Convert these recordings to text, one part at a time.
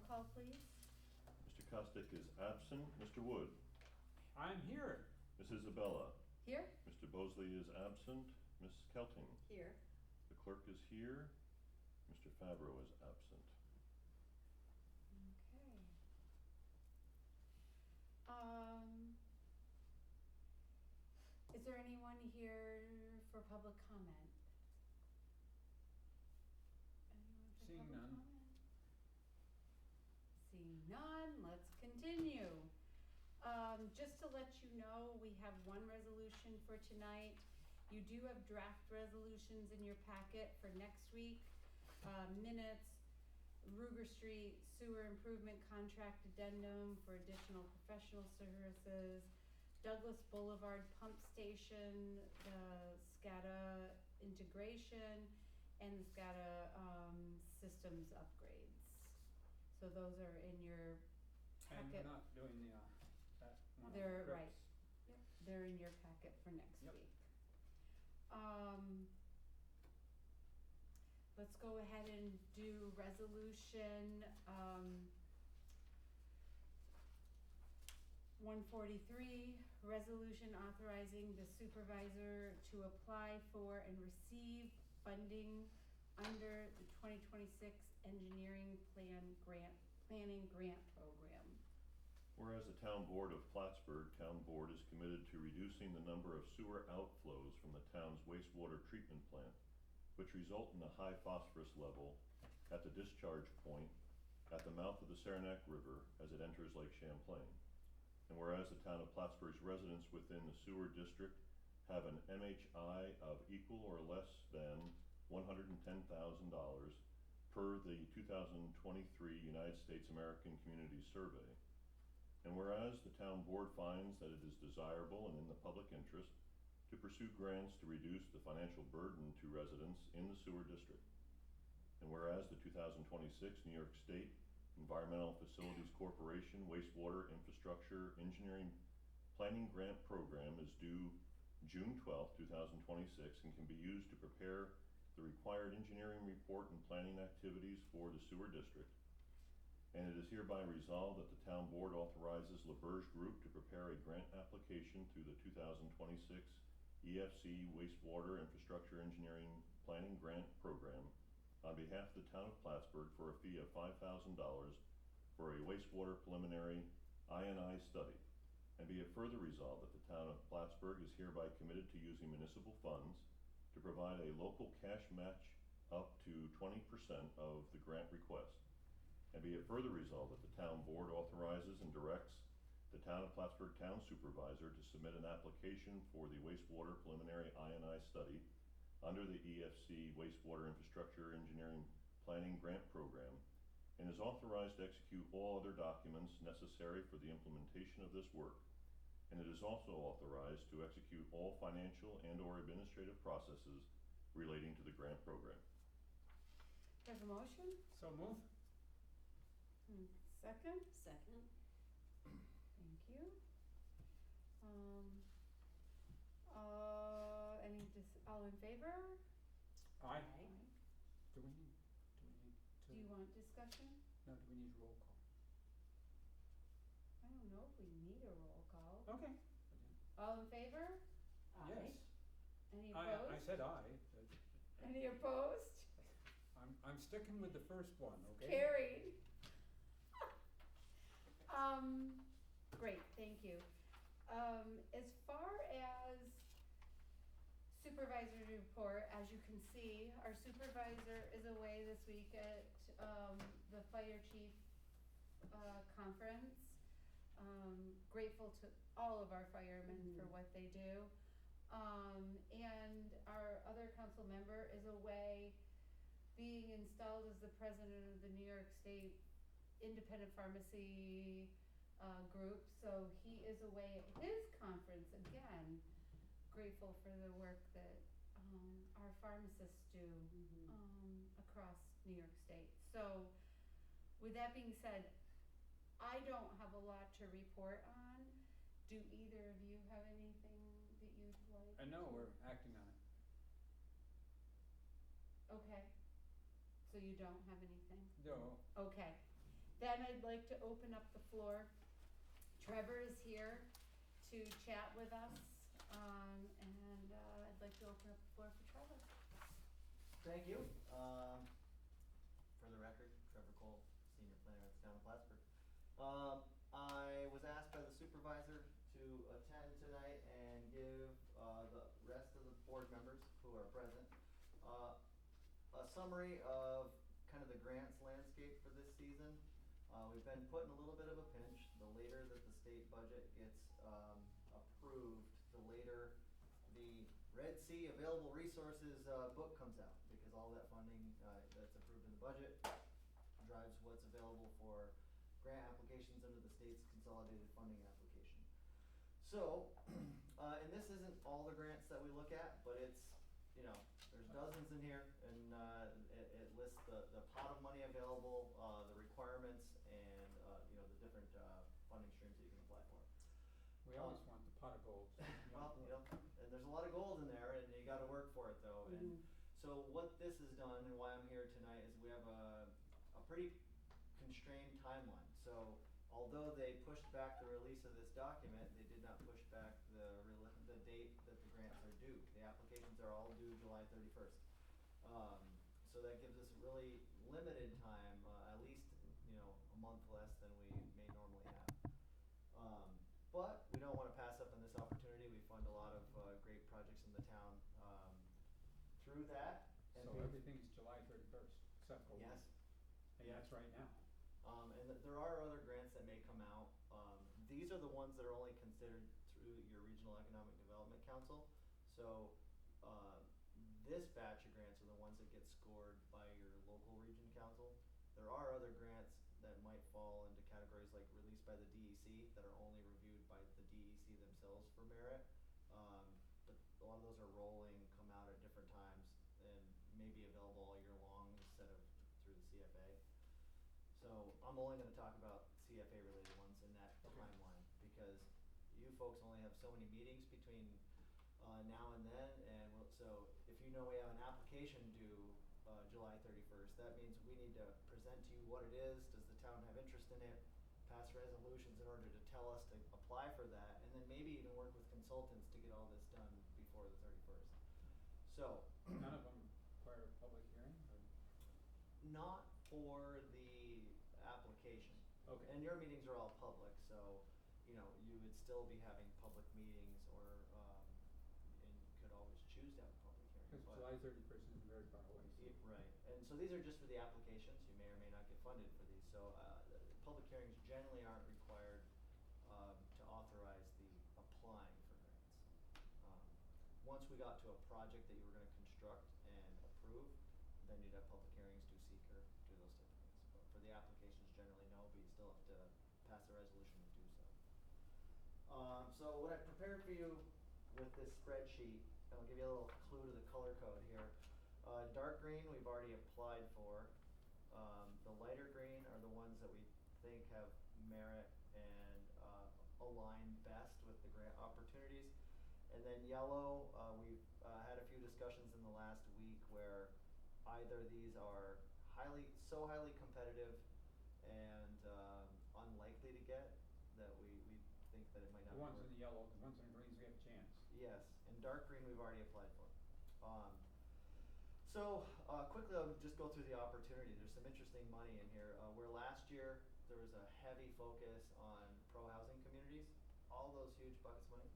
call, please. Mr. Costick is absent. Mr. Wood? I'm here. Ms. Isabella? Here? Mr. Bosley is absent. Ms. Kelting? Here. The clerk is here. Mr. Fabro is absent. Okay. Is there anyone here for public comment? Anyone for Seeing public none. comment? Seeing none, let's continue. Just to let you know, we have one resolution for tonight. You do have draft resolutions in your packet for next week. Minutes, Ruger Street Sewer Improvement Contract Addendum for additional professional services, Douglas Boulevard Pump Station, the SCADA integration, and the SCADA systems upgrades. So those are in your And we're packet. not doing the, that one. They're on right. Crips. Yep, they're in your packet for next Yep. week. Let's go ahead and do resolution, 143, resolution authorizing the supervisor to apply for and receive funding under the 2026 engineering planning grant program. Whereas the Town Board of Plattsburgh, Town Board is committed to reducing the number of sewer outflows from the town's wastewater treatment plant, which result in a high phosphorus level at the discharge point at the mouth of the Saranac River as it enters Lake Champlain. And whereas the town of Plattsburgh's residents within the sewer district have an MHI of equal or less than $110,000 per the 2023 United States American Communities Survey. And whereas the town board finds that it is desirable and in the public interest to pursue grants to reduce the financial burden to residents in the sewer district. And whereas the 2026 New York State Environmental Facilities Corporation Wastewater Infrastructure Engineering Planning Grant Program is due June 12, 2026 and can be used to prepare the required engineering report and planning activities for the sewer district. And it is hereby resolved that the town board authorizes LaBerge Group to prepare a grant application through the 2026 EFC Wastewater Infrastructure Engineering Planning Grant Program on behalf of the town of Plattsburgh for a fee of $5,000 for a wastewater preliminary I&I study. And be it further resolved that the town of Plattsburgh is hereby committed to using municipal funds to provide a local cash match up to 20% of the grant request. And be it further resolved that the town board authorizes and directs the town of Plattsburgh town supervisor to submit an application for the wastewater preliminary I&I study under the EFC Wastewater Infrastructure Engineering Planning Grant Program and is authorized to execute all other documents necessary for the implementation of this work. And it is also authorized to execute all financial and/or administrative processes relating to the grant program. There's a motion? So move. Second? Second. Thank you. All in favor? Aye. Aye. Do we need to? Do you want discussion? No, do we need roll call? I don't know if we need a roll call. Okay. All in favor? Yes. Any I opposed? said aye. Any opposed? I'm sticking with the first one, okay? Carried. Great, thank you. As far as supervisor report, as you can see, our supervisor is away this week at the fire chief conference. Grateful to all of our firemen for what they do. And our other council member is away being installed as the president of the New York State Independent Pharmacy group, so he is away at his conference again. Grateful for the work that our pharmacists do across New York State. So with that being said, I don't have a lot to report on. Do either of you have anything that you'd like? I know, we're acting on it. Okay, so you don't have anything? No. Okay, Then I'd like to open up the floor. Trevor is here to chat with us, and I'd like to open up the floor for Trevor. Thank you. For the record, Trevor Cole, Senior Planner at the Town of Plattsburgh. I was asked by the supervisor to attend tonight and give the rest of the board members who are present a summary of kind of the grants landscape for this season. We've been put in a little bit of a pinch. The later that the state budget gets approved, the later the Red Sea Available Resources book comes out, because all that funding that's approved in the budget drives what's available for grant applications under the state's consolidated funding application. So, and this isn't all the grants that we look at, but it's, there's dozens in here, and it lists the pot of money available, the requirements, and the different funding streams that you can apply for. We always want the pot of gold. Well, and there's a lot of gold in there, and you got to work for it though. And so what this has done, and why I'm here tonight, is we have a pretty constrained timeline. So although they pushed back the release of this document, they did not push back the date that the grants are due. The applications are all due July 31st. So that gives us really limited time, at least a month less than we may normally have. But we don't want to pass up on this opportunity. We fund a lot of great projects in the town through that. And So everything's July 31st, except for one. Yes. And that's right now. There are other grants that may come out. These are the ones that are only considered through your Regional Economic Development Council. So this batch of grants are the ones that get scored by your local region council. There are other grants that might fall into categories like released by the DEC that are only reviewed by the DEC themselves for merit. But a lot of those are rolling, come out at different times, and may be available all year long instead of through the CFA. So I'm only going to talk about CFA related ones in that timeline, because you folks only have so many meetings between now and then, and so if we have an application due July 31st, that means we need to present to you what it is. Does the town have interest in it? Pass resolutions in order to tell us to apply for that, and then maybe even work with consultants to get all this done before the 31st. So None of them require a public hearing? Or? not for the application. Okay. And your meetings are all public, so you would still be having public meetings, or and you could always choose to have a public hearing. Because July 31st isn't very far away. So. Right, and so these are just for the applications. You may or may not get funded for these. So public hearings generally aren't required to authorize the applying for grants. Once we got to a project that you were going to construct and approve, then you'd have public hearings, do seeker, do those type of things. But for the applications, generally no, but you still have to pass a resolution to do so. So what I prepared for you with this spreadsheet, and I'll give you a little clue to the color code here. Dark green we've already applied for. The lighter green are the ones that we think have merit and align best with the grant opportunities. And then yellow, we've had a few discussions in the last week where either these are so highly competitive and unlikely to get that we think that it might not The ones work. in the yellow, the ones in the greens, we have a chance. Yes, and dark green we've already applied for. So quickly I'll just go through the opportunity. There's some interesting money in here. Where last year there was a heavy focus on pro-housing communities, all those huge buckets of money,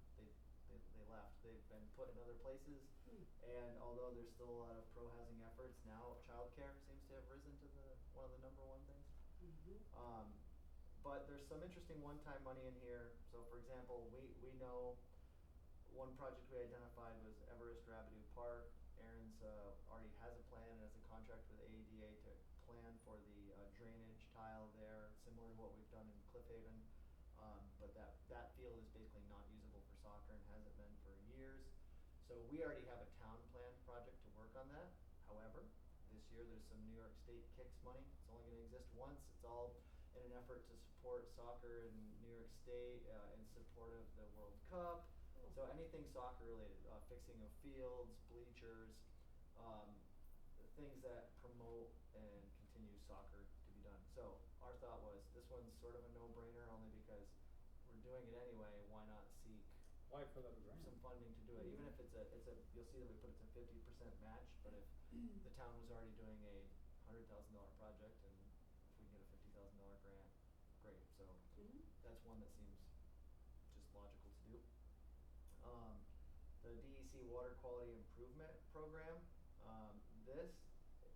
they left. They've been put in other places, and although there's still a lot of pro-housing efforts, now childcare seems to have risen to one of the number one things. But there's some interesting one-time money in here. So for example, we know one project we identified was Everest Rabideau Park. Aaron's already has a plan and has a contract with AEDA to plan for the drainage tile there, similar to what we've done in Cliff Haven. But that field is basically not usable for soccer and hasn't been for years. So we already have a town plan project to work on that. However, this year there's some New York State KICS money. It's only going to exist once. It's all in an effort to support soccer in New York State in support of the World Cup. So anything soccer related, fixing of fields, bleachers, things that promote and continue soccer to be done. So our thought was, sort of a no-brainer, only because we're doing it anyway, why not seek Apply for the grant. some funding to do it, even if it's a, you'll see that we put it's a 50% match, but if the town was already doing a $100,000 project, and if we can get a $50,000 grant, great, so that's one that seems just logical to do. The DEC Water Quality Improvement Program, this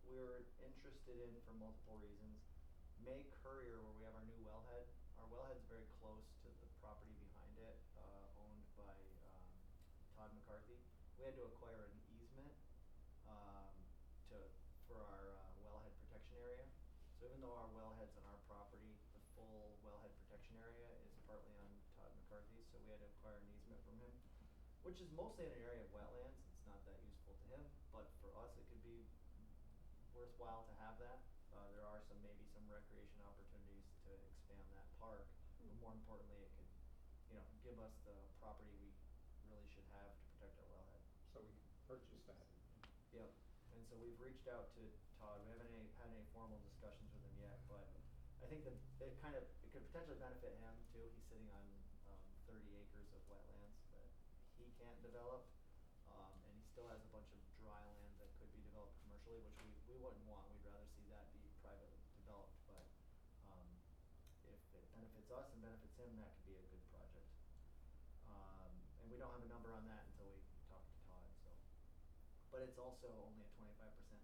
we were interested in for multiple reasons. May Courier, where we have our new wellhead, our wellhead's very close to the property behind it, owned by Todd McCarthy. We had to acquire an easement for our wellhead protection area. So even though our wellhead's on our property, the full wellhead protection area is partly on Todd McCarthy's, so we had to acquire an easement from him, which is mostly in an area of wetlands. It's not that useful to him, but for us it could be worthwhile to have that. There are maybe some recreation opportunities to expand that park, but more importantly, it could, give us the property we really should have to protect our wellhead. So we can purchase that. Yep. And so we've reached out to Todd. We haven't had any formal discussions with him yet, but I think that it could potentially benefit him too. He's sitting on 30 acres of wetlands that he can't develop, and he still has a bunch of dry land that could be developed commercially, which we wouldn't want. We'd rather see that be privately developed, but if it benefits us and benefits him, that could be a good project. And we don't have a number on that until we talk to Todd. So, but it's also only a 25%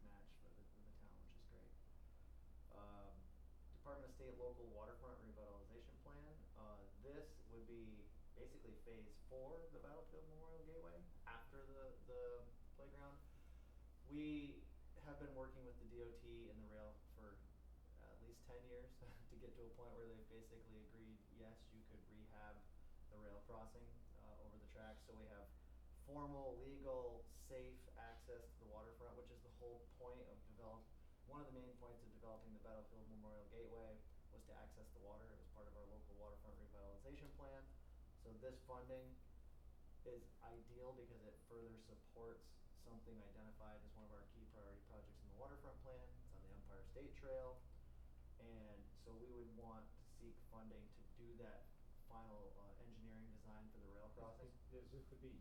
match for the town, which is great. Department of State Local Waterfront Revitalization Plan. This would be basically phase 4 of the Battlefield Memorial Gateway after the playground. We have been working with the DOT and the rail for at least 10 years to get to a point where they've basically agreed, yes, you could rehab the rail crossing over the tracks. So we have formal, legal, safe access to the waterfront, which is the whole point of one of the main points of developing the Battlefield Memorial Gateway was to access the water. It was part of our local waterfront revitalization plan. So this funding is ideal because it further supports something identified as one of our key priority projects in the waterfront plan. It's on the Empire State Trail. And so we would want to seek funding to do that final engineering design for the rail crossing. This could be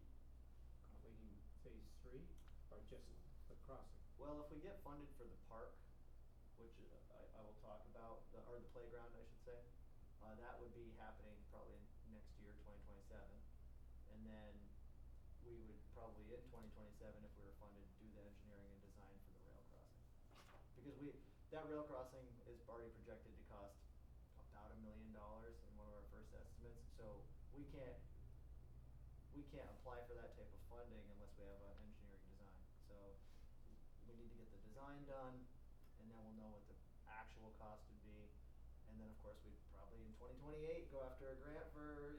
completing phase 3 or just the crossing? Well, if we get funded for the park, which I will talk about, or the playground, I should say, that would be happening probably next year, 2027. And then we would probably in 2027, if we were funded, do the engineering and design for the rail crossing. Because that rail crossing is already projected to cost about $1 million in one of our first estimates. So we can't apply for that type of funding unless we have an engineering design. So we need to get the design done, and then we'll know what the actual cost would be. And then of course we'd probably in 2028 go after a grant for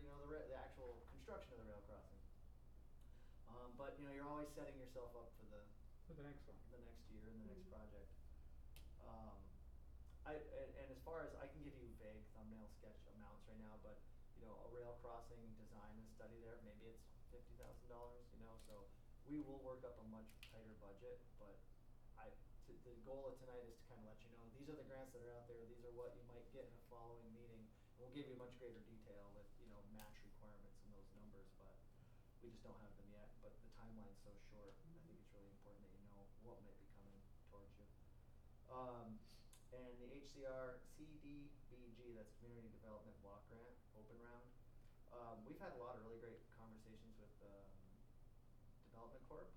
the actual construction of the rail crossing. But you're always setting yourself up for the next one, the next year and the next project. And as far as I can give you vague thumbnail sketch amounts right now, but a rail crossing design and study there, maybe it's $50,000. So we will work up a much tighter budget, but the goal of tonight is to kind of let you know these are the grants that are out there. These are what you might get in a following meeting. And we'll give you much greater detail with match requirements and those numbers, but we just don't have them yet. But the timeline's so short, I think it's really important that you know what might be coming towards you. And the HCR CDBG, that's Community Development Block Grant, Open Round. We've had a lot of really great conversations with Development Corp.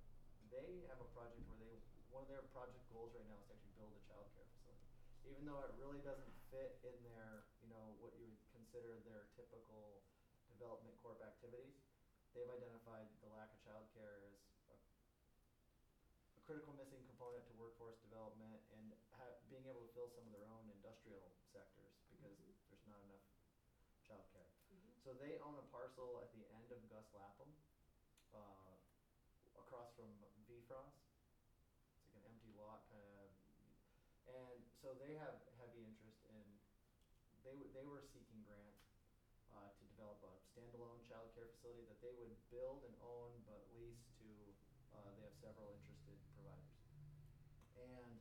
They have a project where one of their project goals right now is to actually build a child care facility. Even though it really doesn't fit in their, what you would consider their typical Development Corp activities, they've identified the lack of child care as a critical missing component to workforce development and being able to fill some of their own industrial sectors because there's not enough child care. So they own a parcel at the end of Gus Lapham, across from VFrost. It's like an empty lot kind of, and so they have heavy interest in. They were seeking grants to develop a standalone child care facility that they would build and own but lease to. They have several interested providers, and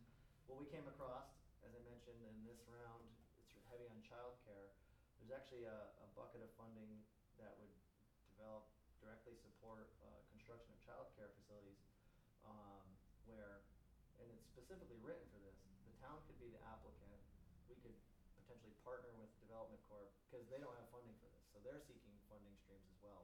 what we came across, as I mentioned in this round, it's heavy on child care. there's actually a bucket of funding that would directly support construction of childcare facilities, where, and it's specifically written for this, the town could be the applicant, we could potentially partner with Development Corp, because they don't have funding for this, so they're seeking funding streams as well.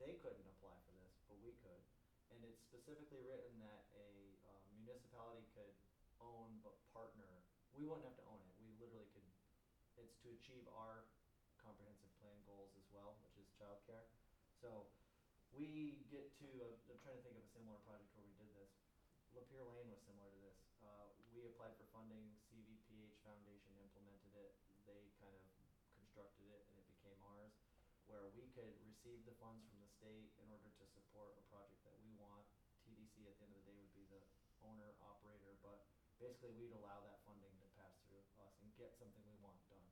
They couldn't apply for this, but we could, and it's specifically written that a municipality could own but partner. We wouldn't have to own it, we literally could, it's to achieve our comprehensive plan goals as well, which is childcare. So we get to, I'm trying to think of a similar project where we did this. Lapeer Lane was similar to this. We applied for funding, CVPH Foundation implemented it, they kind of constructed it, and it became ours, where we could receive the funds from the state in order to support a project that we want. TDC at the end of the day would be the owner, operator, but basically we'd allow that funding to pass through us and get something we want done.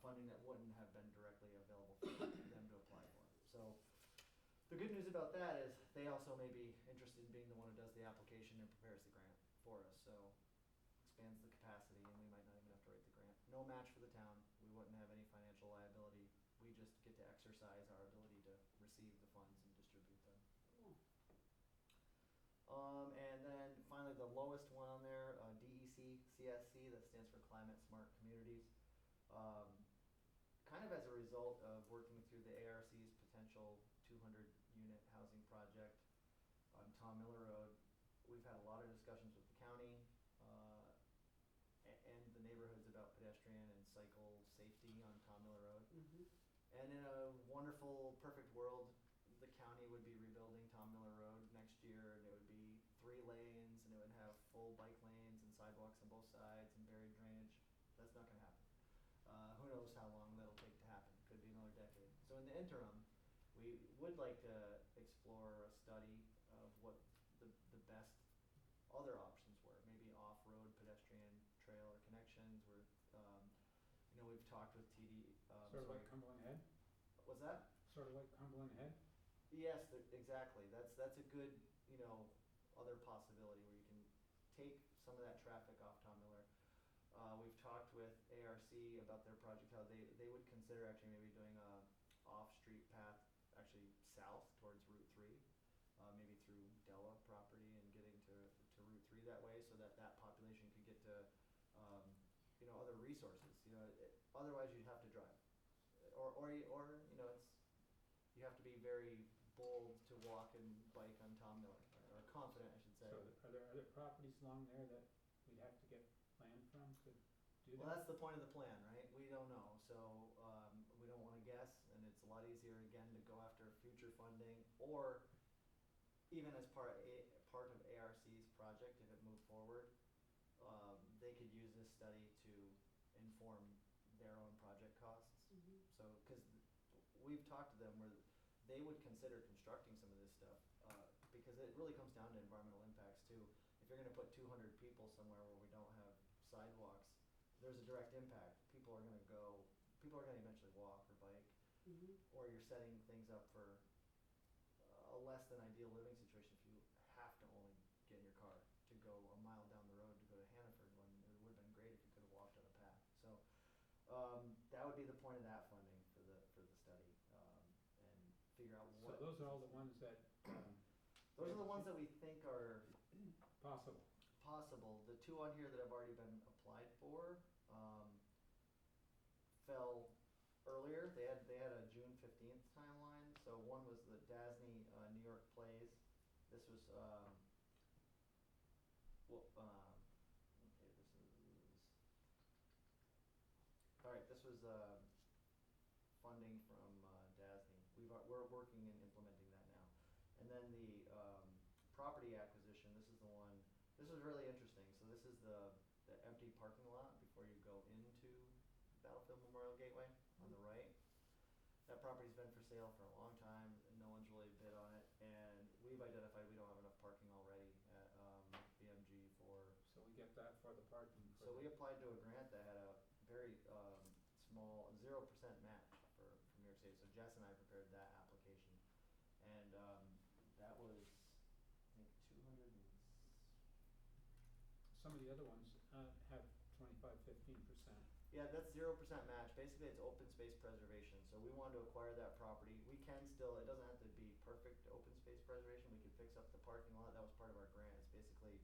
Funding that wouldn't have been directly available for them to apply for. So the good news about that is they also may be interested in being the one who does the application and prepares the grant for us. So expands the capacity, and we might not even have to write the grant. No match for the town. We wouldn't have any financial liability. We just get to exercise our ability to receive the funds and distribute them. Cool. And then finally the lowest one on there, DEC, CSC, that stands for Climate Smart Communities. Kind of as a result of working through the ARC's potential 200 unit housing project on Tom Miller Road, we've had a lot of discussions with the county and the neighborhoods about pedestrian and cycle safety on Tom Miller Road. Mm-hmm. And in a wonderful, perfect world, the county would be rebuilding Tom Miller Road next year, and it would be 3 lanes, and it would have full bike lanes and sidewalks on both sides and buried drainage. That's not going to happen. Who knows how long that'll take to happen. Could be another decade. So in the interim, we would like to explore a study of what the best other options were. Maybe off-road pedestrian trail or connections where, we've talked with TD. Sort of like Cumberland Head? What's that? Sort of like Cumberland Head? Yes, exactly. That's a good, other possibility where you can take some of that traffic off Tom Miller. We've talked with ARC about their project, how they would consider actually maybe doing a off-street path actually south towards Route 3, maybe through Della property and getting to Route 3 that way, so that population could get to other resources. Otherwise you'd have to drive, or it's, you have to be very bold to walk and bike on Tom Miller, or confident, I should say. So are there other properties along there that we'd have to get land from to do that? Well, that's the point of the plan, right? We don't know, so we don't want to guess, and it's a lot easier again to go after future funding, or even as part of ARC's project, if it moved forward, they could use this study to inform their own project costs. Mm-hmm. So, because we've talked to them where they would consider constructing some of this stuff, because it really comes down to environmental impacts too. If you're going to put 200 people somewhere where we don't have sidewalks, there's a direct impact. People are going to eventually walk or bike, Mm-hmm. or you're setting things up for a less than ideal living situation if you have to only get in your car to go a mile down the road to go to Hannaford, when it would have been great if you could have walked on a path. So that would be the point of that funding for the study, and figure out what. So those are all the ones that those are the ones that we think are possible. The 2 on here that have already been applied for fell earlier. They had a June 15th timeline. So one was the Dasney New York Plays. This was this was funding from Dasney. We're working and implementing that now. And then the property acquisition, this is the one. This was really interesting. So this is the empty parking lot before you go into Battlefield Memorial Gateway on the right. That property's been for sale for a long time, and no one's really bid on it. And we've identified we don't have enough parking already at BMG for. So we get that for the parking. So we applied to a grant that had a very small 0% match from New York State. So Jess and I prepared that application, and that was, I think, 200. Some of the other ones have 25, 15%. Yeah, that's 0% match. Basically, it's open space preservation. So we wanted to acquire that property. We can still, it doesn't have to be perfect open space preservation. We can fix up the parking lot. That was part of our grant. It's basically,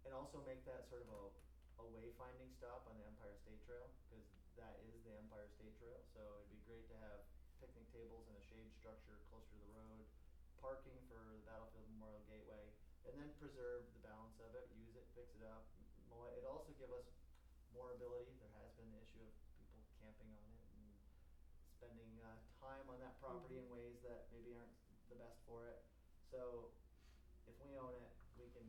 and also make that sort of a wayfinding stop on the Empire State Trail, because that is the Empire State Trail. So it'd be great to have picnic tables and a shade structure closer to the road, parking for the Battlefield Memorial Gateway, and then preserve the balance of it, use it, fix it up, mow it. It'd also give us more ability. There has been the issue of people camping on it and spending time on that property in ways that maybe aren't the best for it. So if we own it, we can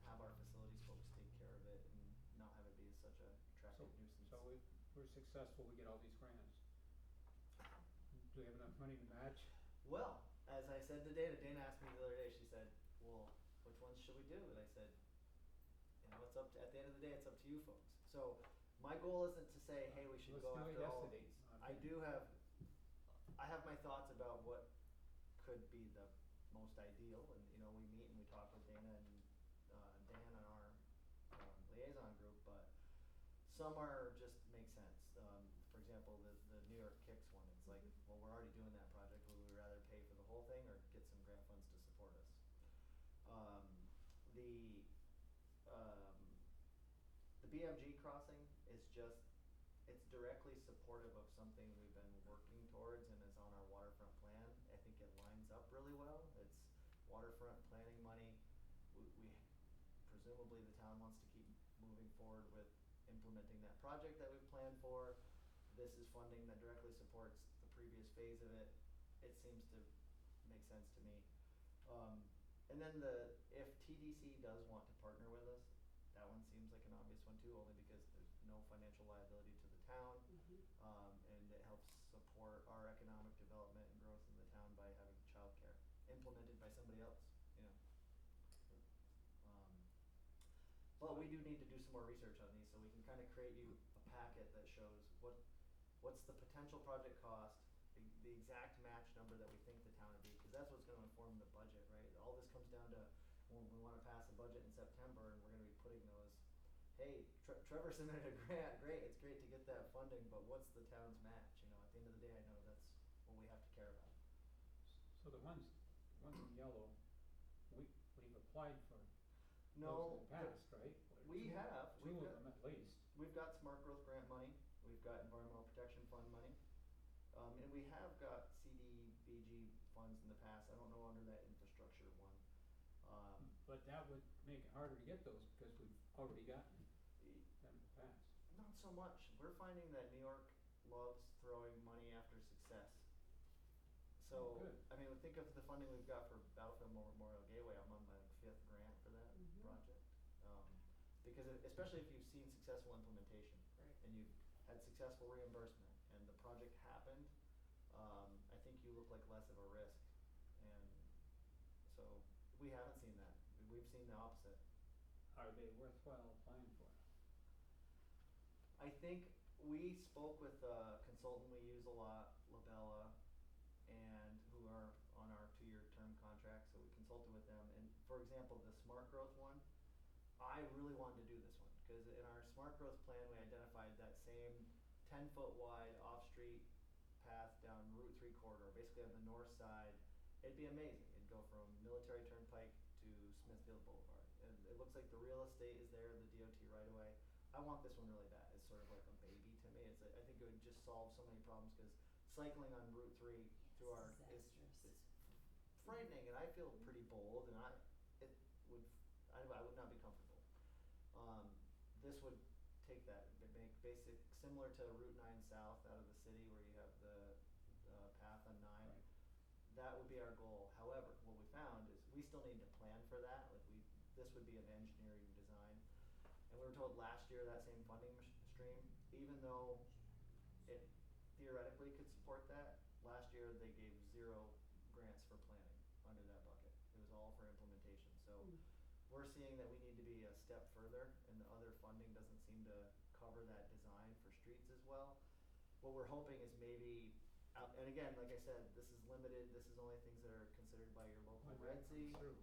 have our facilities folks take care of it and not have it be such a traffic nuisance. So if we're successful, we get all these grants. Do we have enough money to match? Well, as I said to Dana asked me the other day, she said, well, which ones should we do? And I said, it's up to, at the end of the day, it's up to you folks. So my goal isn't to say, hey, we should Let's go do it after all of yesterday's. these. I have my thoughts about what could be the most ideal, and we meet and we talk with Dana and Dan on our liaison group, but some are just make sense. For example, the New York Kicks one, it's like, well, we're already doing that project. Would we rather pay for the whole thing or get some grant funds to support us? The BMG crossing is just, it's directly supportive of something we've been working towards and is on our waterfront plan. I think it lines up really well. It's waterfront planning money. We presumably the town wants to keep moving forward with implementing that project that we've planned for. This is funding that directly supports the previous phase of it. It seems to make sense to me. And then if TDC does want to partner with us, that one seems like an obvious one too, only because there's no financial liability to the town, and it helps support our economic development and growth in the town by having childcare implemented by somebody else. But we do need to do some more research on these, so we can kind of create you a packet that shows what's the potential project cost, the exact match number that we think the town would be, because that's what's going to inform the budget, right? All this comes down to when we want to pass a budget in September, and we're going to be putting those, hey, Trevor submitted a grant, great, it's great to get that funding, but what's the town's match? At the end of the day, I know that's what we have to care about. So the ones in yellow, we've applied for No, those in the past, right? we have. Two of them at least. We've got smart growth grant money. We've got environmental protection fund money. And we have got CDBG funds in the past. I don't know under that infrastructure one. But that would make it harder to get those because we've already gotten them in the past. Not so much. We're finding that New York loves throwing money after success. So, Good. I mean, think of the funding we've got for Battlefield Memorial Gateway. I'm on my 5th grant for that project. Because especially if you've seen successful implementation, and you've had successful reimbursement, and the project happened, I think you look like less of a risk. And so we haven't seen that. We've seen the opposite. Are they worthwhile applying for? I think we spoke with a consultant we use a lot, Labella, and who are on our 2-year term contract, so we consulted with them. And for example, the smart growth one, I really wanted to do this one, because in our smart growth plan, we identified that same 10-foot wide off-street path down Route 3 corridor, basically on the north side. It'd be amazing. It'd go from Military Turnpike to Smithfield Boulevard. And it looks like the real estate is there, the DOT right away. I want this one really bad. It's sort of like a baby to me. I think it would just solve so many problems, because cycling on Route 3 through our it's frightening, and I feel pretty bold, and I would not be comfortable. This would take that, make basic similar to Route 9 South out of the city, where you have the path on 9. Right. That would be our goal. However, what we found is we still need to plan for that. This would be an engineering design, and we were told last year that same funding stream, even though it theoretically could support that, last year they gave 0 grants for planning under that bucket. It was all for implementation. So we're seeing that we need to be a step further, and the other funding doesn't seem to cover that design for streets as well. What we're hoping is maybe, and again, like I said, this is limited. This is only things that are considered by your local When that REDC. comes through.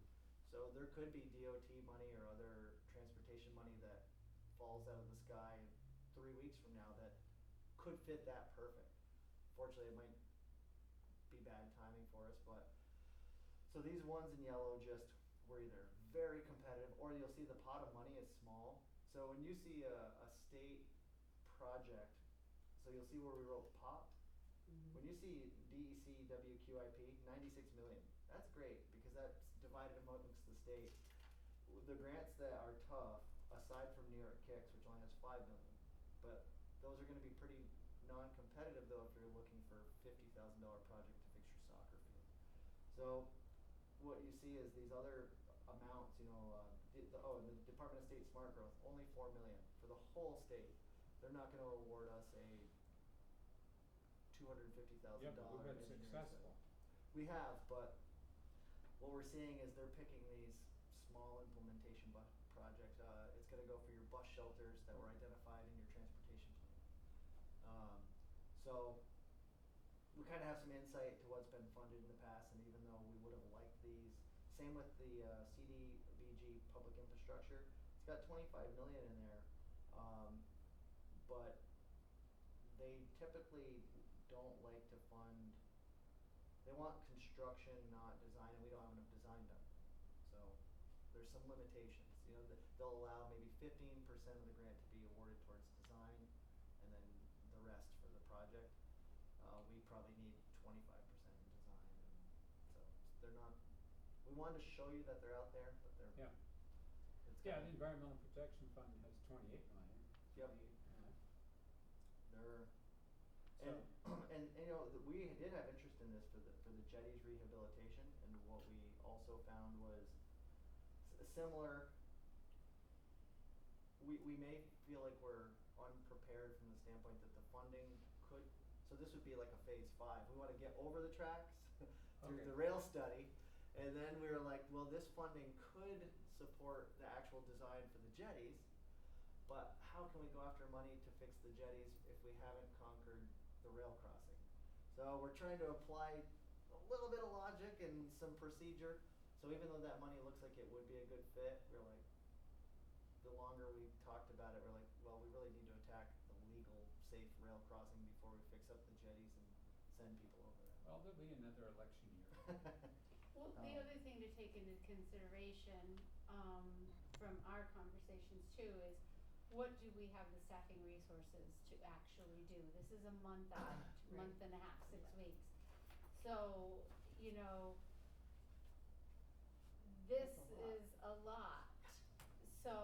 So there could be DOT money or other transportation money that falls out of the sky 3 weeks from now that could fit that perfect. Fortunately, it might be bad timing for us, but so these ones in yellow just were either very competitive, or you'll see the pot of money is small. So when you see a state project, so you'll see where we wrote POP. When you see DEC WQIP, 96 million, that's great because that's divided amongst the state. The grants that are tough, aside from New York Kicks, which only has 5 million, but those are gonna be pretty non-competitive though if you're looking for $50,000 project to fix your soccer field. So what you see is these other amounts, and the Department of State Smart Growth, only 4 million for the whole state. They're not gonna award us a $250,000 Yeah, but we've been engineering successful. study. We have, but what we're seeing is they're picking these small implementation projects. It's gonna go for your bus shelters that were identified in your transportation plan. So we kind of have some insight to what's been funded in the past, and even though we would have liked these, same with the CDBG public infrastructure, it's got 25 million in there, but they typically don't like to fund. They want construction, not design, and we don't have enough design done. So there's some limitations. They'll allow maybe 15% of the grant to be awarded towards design, and then the rest for the project. We probably need 25% in design, and so they're not. We wanted to show you that they're out there, but they're. Yeah. It's Yeah, kinda- the Environmental Protection Fund has 28 million. Yep. 28, They're. So. And we did have interest in this for the jetties rehabilitation, and what we also found was similar. We may feel like we're unprepared from the standpoint that the funding could. So this would be like a phase 5. We want to get over the tracks through Okay. the rail study, and then we were like, well, this funding could support the actual design for the jetties, but how can we go after money to fix the jetties if we haven't conquered the rail crossing? So we're trying to apply a little bit of logic and some procedure. So even though that money looks like it would be a good fit, we're like, the longer we talked about it, we're like, well, we really need to attack the legal, safe rail crossing before we fix up the jetties and send people over there. Well, there'll be another election year. Well, the other thing to take into consideration, from our conversations too, is what do we have the staffing resources to actually do? This is a month out, Right. month and a half, 6 weeks. So, this That's a lot. is a lot. So,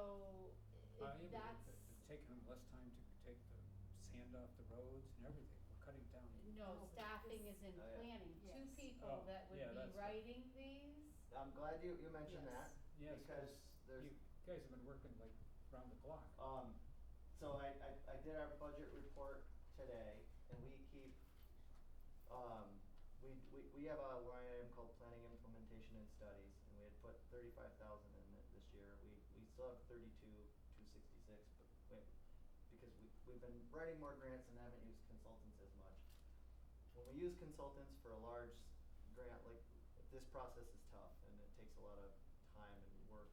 Yeah, if but that's, it's taking them less time to take the sand off the roads and everything. We're cutting down. no, No, but staffing this- is in Oh, yeah. planning. Yes. 2 people Oh, that would yeah, be that's the- writing these. I'm glad you mentioned Yes. that, Yes, because there's. you guys have been working like round the clock. So I did our budget report today, and we keep, we have a line item called planning, implementation, and studies, and we had put 35,000 in it this year. We still have 32,266, but because we've been writing more grants and haven't used consultants as much. When we use consultants for a large grant, like, this process is tough, and it takes a lot of time and work.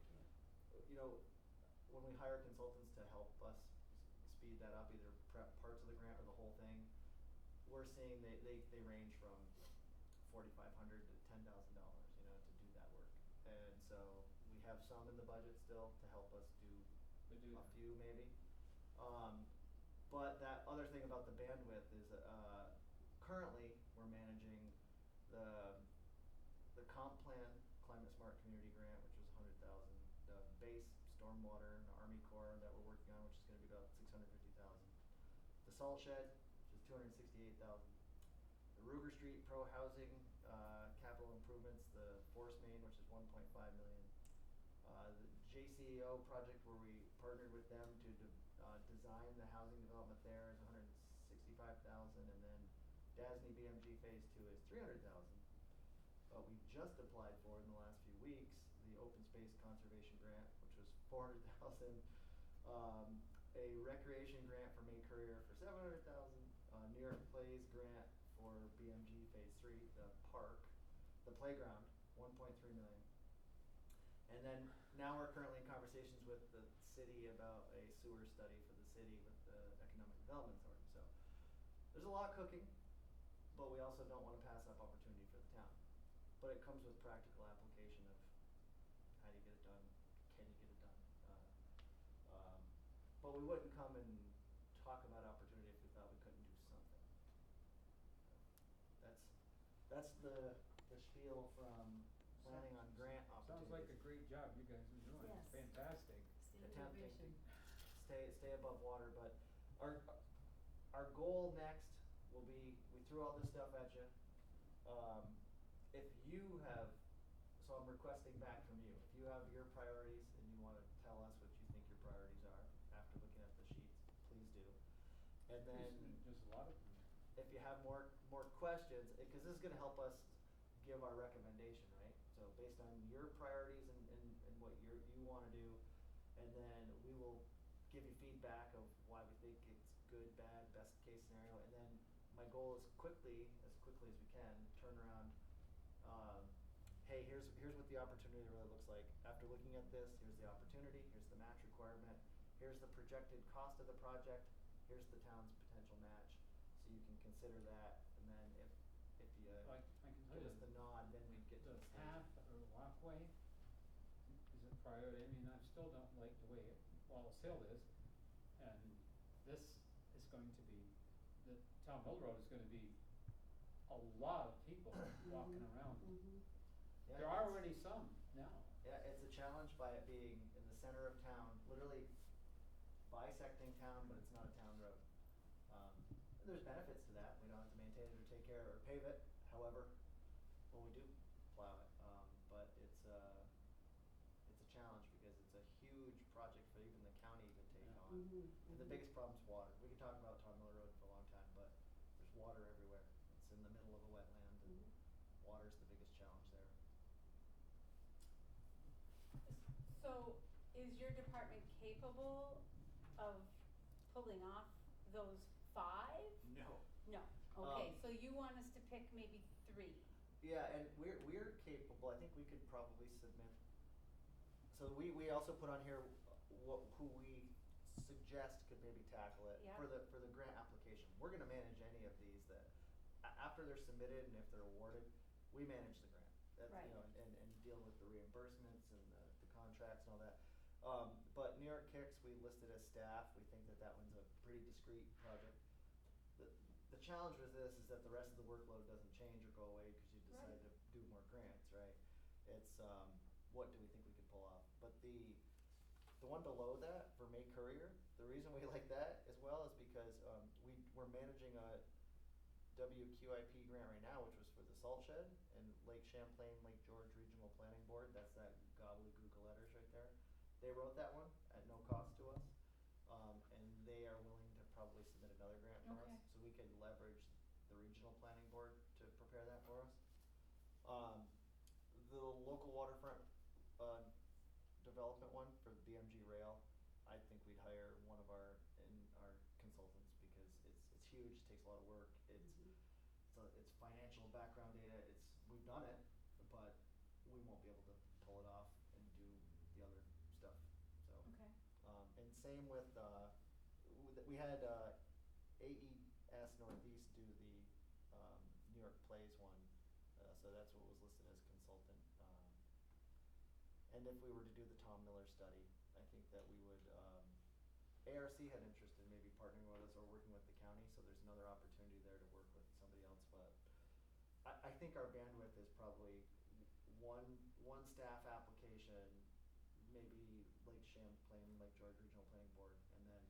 When we hire consultants to help us speed that up, either prep parts of the grant or the whole thing, we're seeing they range from $4,500 to $10,000, to do that work. And so we have some in the budget still to help us do To do a that. few maybe. But that other thing about the bandwidth is currently we're managing the comp plan climate smart community grant, which was 100,000, the base stormwater and Army Corps that we're working on, which is going to be about 650,000, the salt shed, which is 268,000, the Ruger Street pro housing capital improvements, the force main, which is 1.5 million, the JCEO project where we partnered with them to design the housing development there is 165,000, and then DASNY BMG phase 2 is 300,000. But we just applied for in the last few weeks the open space conservation grant, which was 400,000, a recreation grant for May Courier for 700,000, New York Plays grant for BMG phase 3, the park, the playground, 1.3 million. And then now we're currently in conversations with the city about a sewer study for the city with the Economic Development Authority. So there's a lot cooking, but we also don't wanna pass up opportunity for the town. But it comes with practical application of how do you get it done, can you get it done? But we wouldn't come and talk about opportunity if we thought we couldn't do something. That's the spiel from planning on grant opportunities. Sounds like a great job you guys are doing, it's Yes. fantastic. Attempting to Innovation. stay above water, but our goal next will be, we threw all this stuff at you. If you have, so I'm requesting back from you, if you have your priorities and you wanna tell us what you think your priorities are after looking at the sheets, please do. And then There's a lot of them. if you have more questions, cause this is gonna help us give our recommendation, right? So based on your priorities and what you wanna do, and then we will give you feedback of why we think it's good, bad, best case scenario, and then my goal is as quickly as we can, turn around, hey, here's what the opportunity really looks like. After looking at this, here's the opportunity, here's the match requirement, here's the projected cost of the project, here's the town's potential match. So you can consider that, and then if you I can tell give you, us the nod, then we get to the the stage. path or walkway is a priority. I mean, I still don't like the way Wallace Hill is, and this is going to be, the Town Mill Road is gonna be a lot of people walking around. Yeah, There are it's- already some now. Yeah, it's a challenge by it being in the center of town, literally bisecting town, but it's not a town road. There's benefits to that, we don't have to maintain it or take care or pave it, however, well, we do plow it, but it's a challenge because it's a huge project for even the county to take Yeah. on. And the biggest problem is water, we could talk about Tom Miller Road for a long time, but there's water everywhere, it's in the middle of a wetland, and water's the biggest challenge there. So is your department capable of pulling off those 5? No. No, okay, Um, so you want us to pick maybe 3? Yeah, and we're capable, I think we could probably submit, so we also put on here who we suggest could maybe tackle it Yeah. for the grant application. We're gonna manage any of these that, after they're submitted and if they're awarded, we manage the grant. That's, Right. you know, and deal with the reimbursements and the contracts and all that. But New York Kicks, we listed as staff, we think that one's a pretty discrete project. The challenge with this is that the rest of the workload doesn't change or go away because you decide Right. to do more grants, right? It's, what do we think we could pull off? But the one below that for May Courier, the reason we like that as well is because, we're managing a WQIP grant right now, which was for the salt shed and Lake Champlain, Lake George Regional Planning Board, that's that gobbledygook of letters right there. They wrote that one at no cost to us, and they are willing to probably submit another grant for Okay. us, so we could leverage the regional planning board to prepare that for us. The local waterfront, development one for the BMG rail, I think we'd hire one of our consultants because it's huge, takes a lot of work, it's financial background data, we've done it, but we won't be able to pull it off and do the other stuff, so. Okay. And same with, we had, AES Northeast do the, New York Plays one, so that's what was listed as consultant. And if we were to do the Tom Miller study, I think that we would, ARC had interest in maybe partnering with us or working with the county, so there's another opportunity there to work with somebody else, but I think our bandwidth is probably one staff application, maybe Lake Champlain, Lake George Regional Planning Board, and then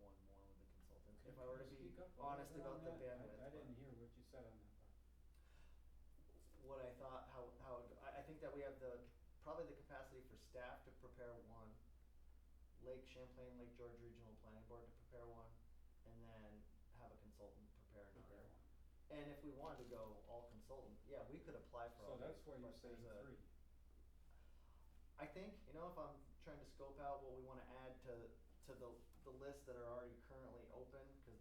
one more with the consultant. If I were to be Speak up a little honest bit about on the that. bandwidth. I but didn't hear what you said on that part. What I thought, I think that we have probably the capacity for staff to prepare one, Lake Champlain, Lake George Regional Planning Board to prepare one, and then have a consultant prepare another. Prepare one. And if we wanted to go all consultant, yeah, we could apply for all So these. that's why you're but saying there's 3. I think, if I'm trying to scope out what we wanna add to the list that are already currently open, cause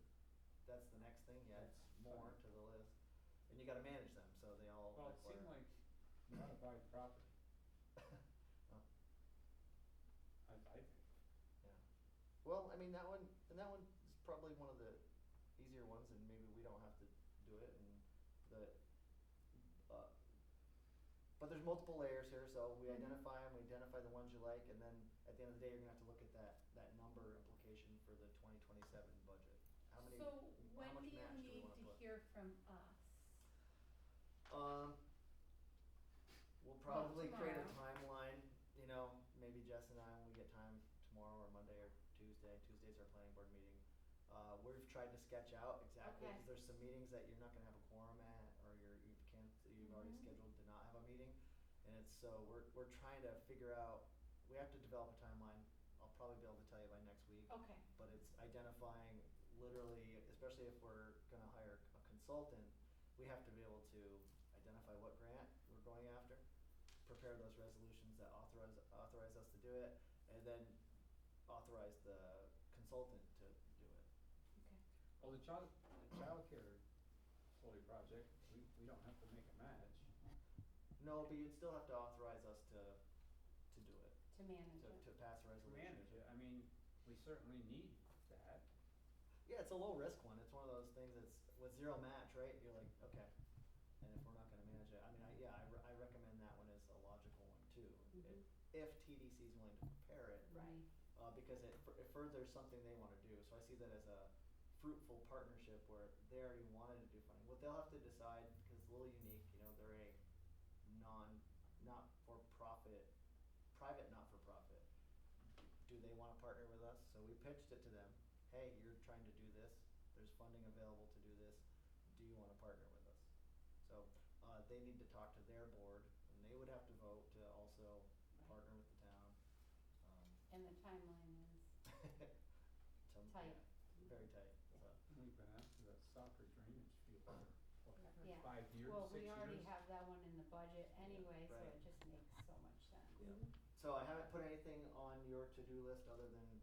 that's the next thing, yeah, it's more Fine. to the list. And you gotta manage them, so they all Well, it seemed require. like you ought to buy property, Oh, I think. yeah. Well, I mean, that one is probably one of the easier ones, and maybe we don't have to do it, and uh, but there's multiple layers here, so we Mhm. identify them, we identify the ones you like, and then at the end of the day, you're gonna have to look at that number implication for the 2027 budget. How many, So how when much do you match do we need wanna to put? hear from us? We'll Well, probably create a tomorrow. timeline, you know, maybe Jess and I, when we get time tomorrow or Monday or Tuesday. Tuesday's our planning board meeting. We've tried to sketch out exactly, Okay. cause there's some meetings that you're not gonna have a quorum at, or you've already Mhm. scheduled to not have a meeting. And it's, so we're trying to figure out, we have to develop a timeline. I'll probably be able to tell you by next week. Okay. But it's identifying literally, especially if we're gonna hire a consultant, we have to be able to identify what grant we're going after, prepare those resolutions that authorize us to do it, and then authorize the consultant to do it. Okay. Well, the childcare slowly project, we don't have to make a match. No, but you'd still have to authorize us to do it, To manage it. to pass a To resolution. manage it, I mean, we certainly need that. Yeah, it's a low risk one. It's one of those things that's with zero match, right? You're like, okay. And if we're not gonna manage it, I mean, I recommend that one as a logical one too. Mhm. If TDC is willing to prepare it. Right. Because it furthers something they wanna do, so I see that as a fruitful partnership where they already wanted to do funding. What they'll have to decide, because it's a little unique, you know, they're a not-for-profit, private not-for-profit. Do they wanna partner with us? So we pitched it to them, hey, you're trying to do this, there's funding available to do this, do you wanna partner with us? So, they need to talk to their board, and they would have to vote to also partner with the town. And the timeline is tight. Yeah, very tight, so. We've been after that soccer drainage field for, whatever, Yeah. 5 years, 6 years. Well, we already have that one in the budget anyway, so right. it just makes so much sense. Yeah. So I haven't put anything on your to-do list other than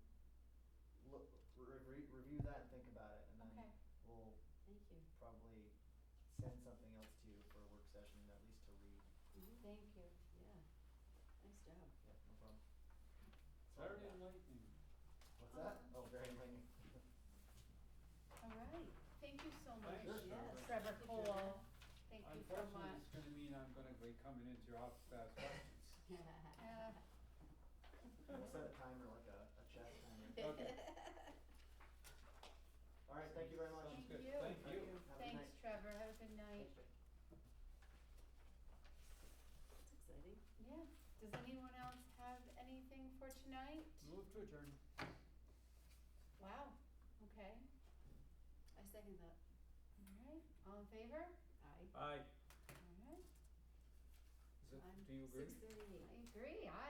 review that and think about it, and then Okay. we'll Thank you. probably send something else to you for a work session, at least to read. Thank you. Yeah, nice job. Yeah, no problem. So, Saturday yeah. lightning. What's that? Oh, very enlightening. All right. Thank you so much. Thank you, Yes. Trevor Thank you, Cole. Trevor. Thank you so Unfortunately, much. it's gonna mean I'm gonna be coming into your office to ask questions. We'll set a timer, like a chess timer. Okay. All right, thank you very much. Sounds Thank good. you. Thank you. Have a good Thanks, night. Trevor. Have a good night. That's exciting. Yeah. Does anyone else have anything for tonight? Move to adjourn. Wow. Okay. I second that. All right. All in favor? Aye. Aye. All right. Is it, I'm do you agree? 6:38. I agree. I